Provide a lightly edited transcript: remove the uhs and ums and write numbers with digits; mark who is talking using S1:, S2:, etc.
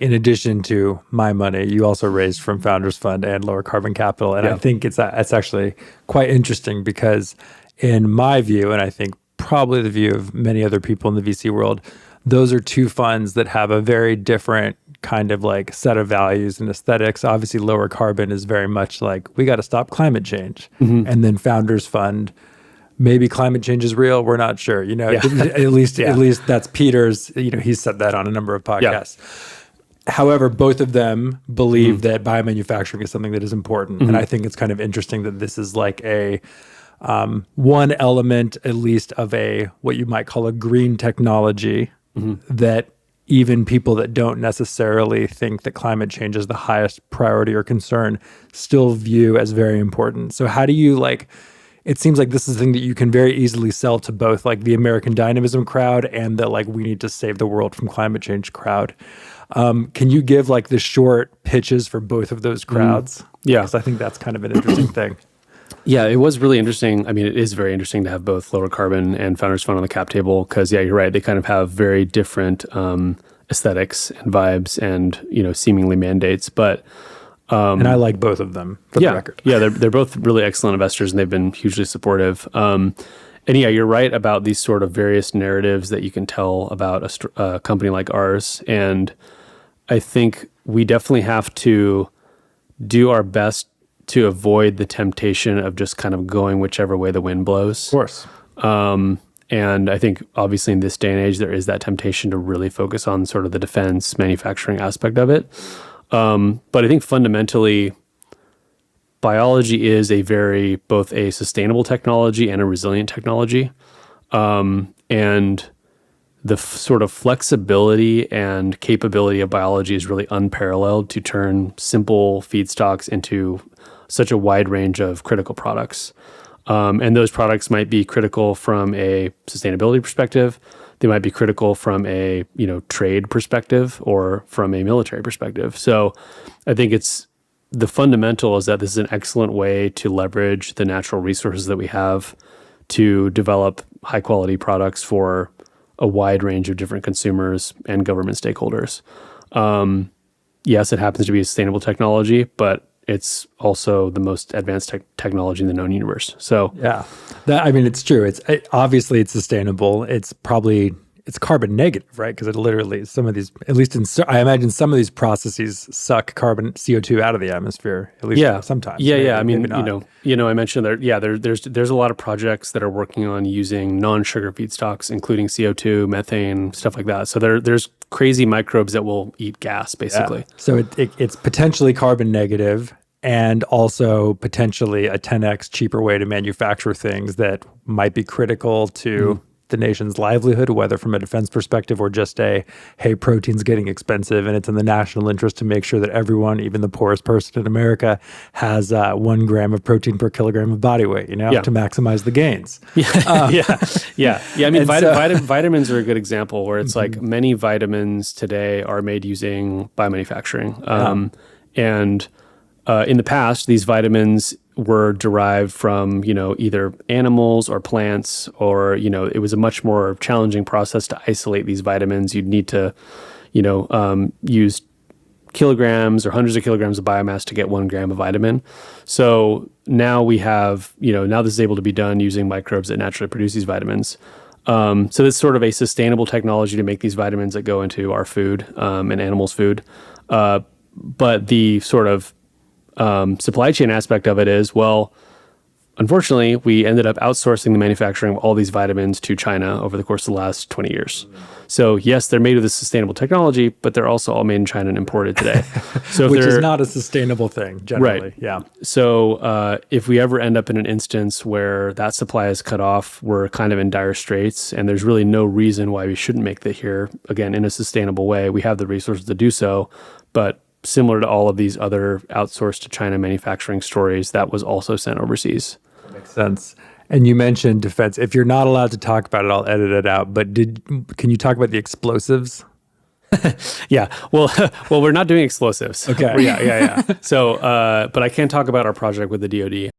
S1: in addition to my money, you also raised from Founders Fund and Lower Carbon Capital. And I think it's actually quite interesting because in my view, and I think probably the view of many other people in the VC world, those are two funds that have a very different kind of like set of values and aesthetics. Obviously, Lower Carbon is very much like, we got to stop climate change. And then Founders Fund, maybe climate change is real. We're not sure. At least that's Peter's, he's said that on a number of podcasts. However, both of them believe that biomanufacturing is something that is important. And I think it's kind of interesting that this is like a one element, at least, of what you might call a green technology that even people that don't necessarily think that climate change is the highest priority or concern still view as very important. So how do you it seems like this is a thing that you can very easily sell to both like the American Dynamism crowd and the like, we need to save the world from climate change crowd. Can you give like the short pitches for both of those crowds?
S2: Yeah.
S1: Because I think that's kind of an interesting thing.
S2: Yeah, it was really interesting. I mean, it is very interesting to have both Lower Carbon and Founders Fund on the cap table because, you're right. They kind of have very different aesthetics and vibes and, seemingly mandates. But
S1: and I like both of them, for the record.
S2: Yeah, they're both really excellent investors and they've been hugely supportive. And you're right about these sort of various narratives that you can tell about a company like ours. And I think we definitely have to do our best to avoid the temptation of just kind of going whichever way the wind blows.
S1: Of course.
S2: And I think obviously in this day and age, there is that temptation to really focus on sort of the defense manufacturing aspect of it. But I think fundamentally, biology is both a sustainable technology and a resilient technology. And the sort of flexibility and capability of biology is really unparalleled to turn simple feedstocks into such a wide range of critical products. And those products might be critical from a sustainability perspective. They might be critical from a, trade perspective or from a military perspective. So I think the fundamental is that this is an excellent way to leverage the natural resources that we have to develop high quality products for a wide range of different consumers and government stakeholders. Yes, it happens to be a sustainable technology, but it's also the most advanced technology in the known universe. So
S1: it's true. Obviously it's sustainable. It's carbon negative, right? Because it literally, some of these, at least I imagine some of these processes suck CO2 out of the atmosphere, at least sometimes.
S2: Yeah. I mean, I mentioned there's a lot of projects that are working on using non-sugar feedstocks, including CO2, methane, stuff like that. So there's crazy microbes that will eat gas, basically.
S1: Yeah. So it's potentially carbon negative and also potentially a 10x cheaper way to manufacture things that might be critical to the nation's livelihood, whether from a defense perspective or just hey, protein's getting expensive and it's in the national interest to make sure that everyone, even the poorest person in America, has 1 gram of protein per kilogram of body weight, to maximize the gains.
S2: Yeah. I mean, vitamins are a good example where it's like many vitamins today are made using biomanufacturing. And in the past, these vitamins were derived from, either animals or plants, or, it was a much more challenging process to isolate these vitamins. You'd need to, use kilograms or hundreds of kilograms of biomass to get 1 gram of vitamin. So now we have, now this is able to be done using microbes that naturally produce these vitamins. So it's sort of a sustainable technology to make these vitamins that go into our food and animals' food. But the sort of supply chain aspect of it is, unfortunately, we ended up outsourcing the manufacturing of all these vitamins to China over the course of the last 20 years. So yes, they're made with this sustainable technology, but they're also all made in China and imported today. So
S1: which is not a sustainable thing, generally.
S2: Right.
S1: Yeah.
S2: So if we ever end up in an instance where that supply is cut off, we're kind of in dire straits, and there's really no reason why we shouldn't make that here, again, in a sustainable way. We have the resources to do so, but similar to all of these other outsourced to China manufacturing stories, that was also sent overseas.
S1: That makes sense. And you mentioned defense. If you're not allowed to talk about it, I'll edit it out. But can you talk about the explosives?
S2: Yeah. Well, we're not doing explosives.
S1: Okay.
S2: Yeah. So, but I can talk about our project with the DoD.